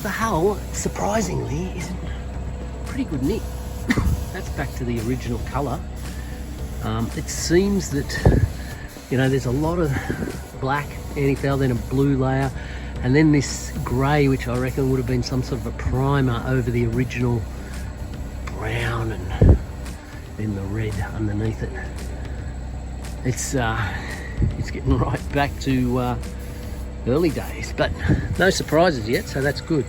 the hull, surprisingly, is in pretty good nick. That's back to the original colour. It seems that, you know, there's a lot of black antifouls, then a blue layer, and then this grey, which I reckon would have been some sort of a primer over the original brown, and then the red underneath it. It's getting right back to early days, but no surprises yet, so that's good.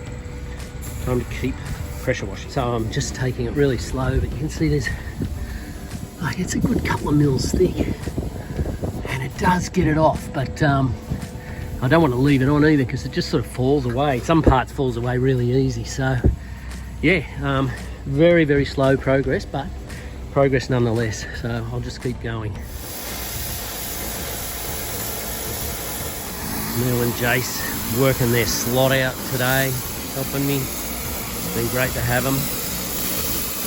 Time to keep pressure washing. So I'm just taking it really slow, but you can see there's, like, it's a good couple of mils thick, and it does get it off, but I don't want to leave it on either because it just sort of falls away. Some parts falls away really easy, so yeah, very, very slow progress, but progress nonetheless, so I'll just keep going. Neil and Jace working their slot out today, helping me. It's been great to have them.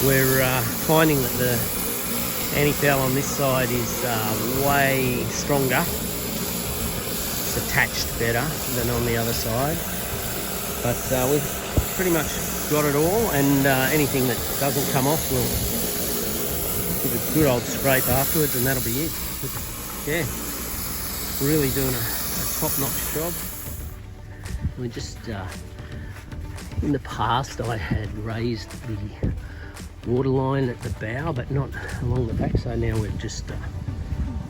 We're finding that the antifoul on this side is way stronger. It's attached better than on the other side. But we've pretty much got it all, and anything that doesn't come off, we'll give a good old scrape afterwards, and that'll be it. But, yeah, really doing a top-notch job. We just, in the past I had raised the water line at the bow, but not along the back, so now we've just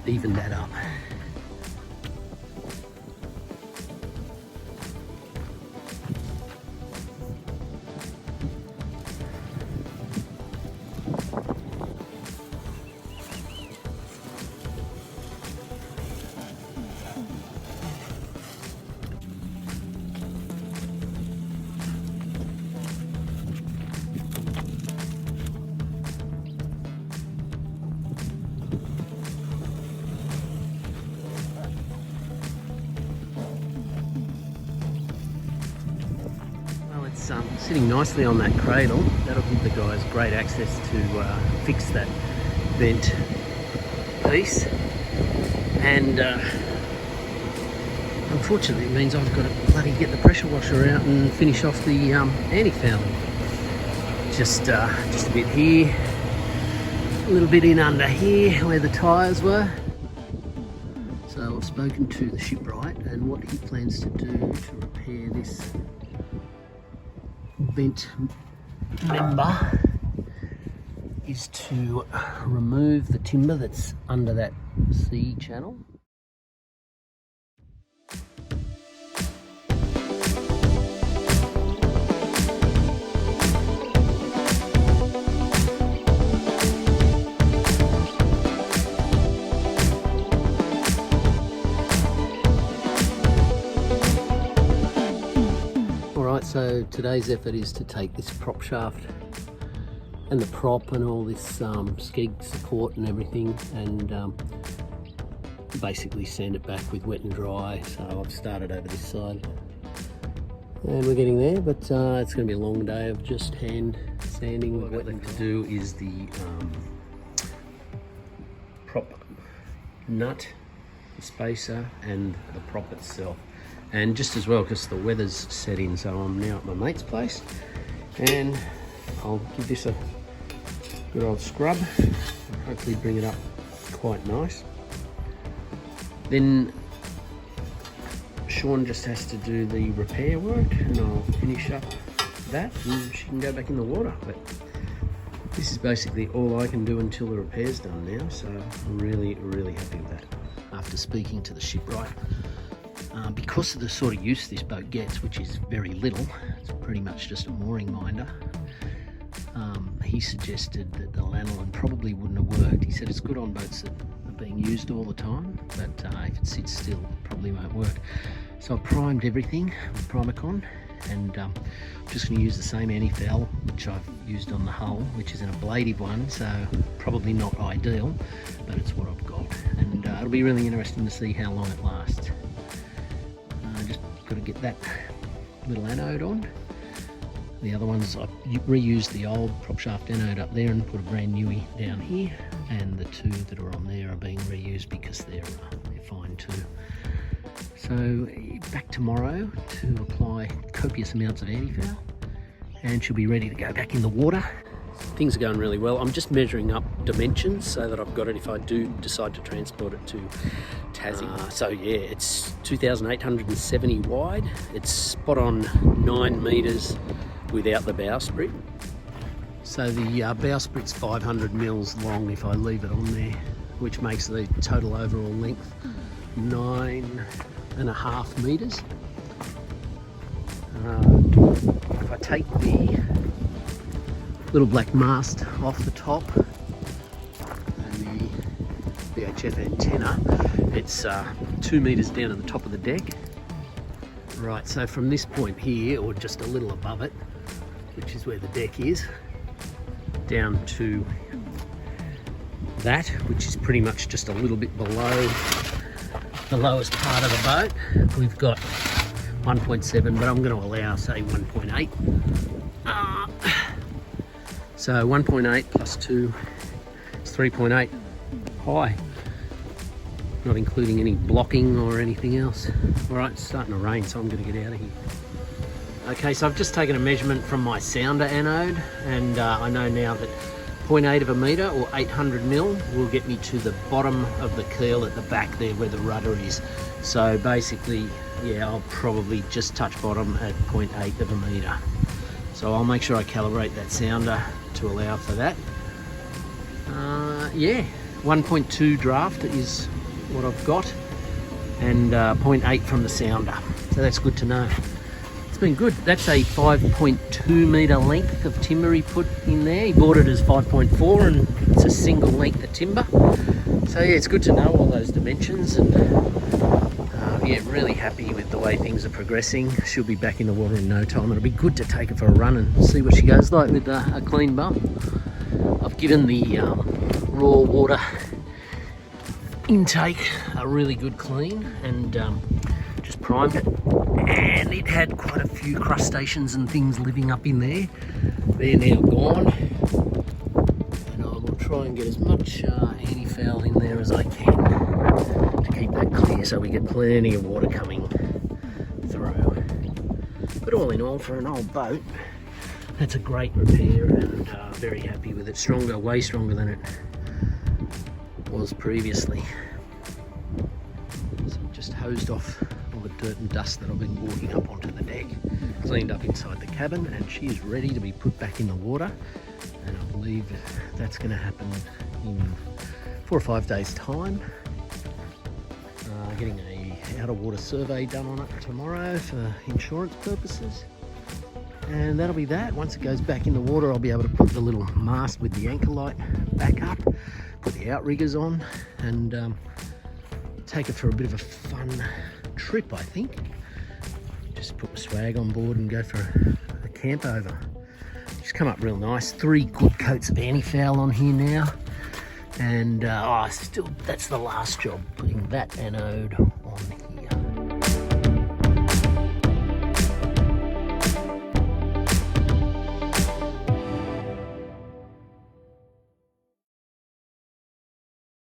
evened that up. Sitting nicely on that cradle. That'll give the guys great access to fix that vent piece, and unfortunately it means I've got to bloody get the pressure washer out and finish off the antifouling. Just a bit here, a little bit in under here where the tyres were. So I've spoken to the shipwright, and what he plans to do to repair this vent member is to remove the timber that's under that sea channel. So today's effort is to take this prop shaft and the prop and all this skeg support and everything, and basically sand it back with wet and dry. So I've started over this side and we're getting there, but it's going to be a long day of just hand sanding. What I'd like to do is the prop nut, the spacer, and the prop itself. And just as well, because the weather's set in, so I'm now at my mate's place, and I'll give this a good old scrub and hopefully bring it up quite nice. Then Sean just has to do the repair work, and I'll finish up that and she can go back in the water. But this is basically all I can do until the repair's done now, so I'm really, really happy with that. After speaking to the shipwright, because of the sort of use this boat gets, which is very little, it's pretty much just a mooring minder, he suggested that the lanolin probably wouldn't have worked. He said it's good on boats that are being used all the time, but if it sits still, it probably won't work. So I've primed everything with Primacon, and I'm just going to use the same antifoul which I've used on the hull, which is an ablative one, so probably not ideal, but it's what I've got, and it'll be really interesting to see how long it lasts. Just got to get that little anode on. The other ones, I've reused the old prop shaft anode up there and put a brand newie down here, and the two that are on there are being reused because they're fine too. So back tomorrow to apply copious amounts of antifoul, and she'll be ready to go back in the water. Things are going really well. I'm just measuring up dimensions so that I've got it if I do decide to transport it to Tassie. So yeah, it's 2,870 wide. It's spot on 9 metres without the bowsprit. So the bowsprit's 500 mils long if I leave it on there, which makes the total overall length 9.5 metres. If I take the little black mast off the top and the VHF antenna, it's 2 metres down at the top of the deck. Right, so from this point here, or just a little above it, which is where the deck is, down to that, which is pretty much just a little bit below the lowest part of the boat, we've got 1.7, but I'm going to allow, say, 1.8. So 1.8 plus 2 is 3.8 high, not including any blocking or anything else. All right, it's starting to rain, so I'm going to get out of here. Okay, so I've just taken a measurement from my sounder anode, and I know now that 0.8 of a metre or 800 mil will get me to the bottom of the keel at the back there where the rudder is. So basically, yeah, I'll probably just touch bottom at 0.8 of a metre. So I'll make sure I calibrate that sounder to allow for that. Yeah, 1.2 draft is what I've got, and 0.8 from the sounder. So that's good to know. It's been good. That's a 5.2 metre length of timber he put in there. He bought it as 5.4 and it's a single length of timber. So yeah, it's good to know all those dimensions, and yeah, really happy with the way things are progressing. She'll be back in the water in no time. It'll be good to take her for a run and see what she goes like with a clean bum. I've given the raw water intake a really good clean and just primed it, and it had quite a few crustaceans and things living up in there. They're now gone, and I will try and get as much antifoul in there as I can to keep that clear so we get plenty of water coming through. But all in all, for an old boat, that's a great repair, and very happy with it. Stronger, way stronger than it was previously. So I've just hosed off all the dirt and dust that I've been walking up onto the deck, cleaned up inside the cabin, and she is ready to be put back in the water. And I believe that's going to happen in 4 or 5 days' time. Getting a outer water survey done on it tomorrow for insurance purposes. And that'll be that. Once it goes back in the water, I'll be able to put the little mast with the anchor light back up, put the outriggers on, and take it for a bit of a fun trip, I think. Just put the swag on board and go for a camp over. Just come up real nice. 3 good coats of antifoul on here now. And still, that's the last job, putting that anode on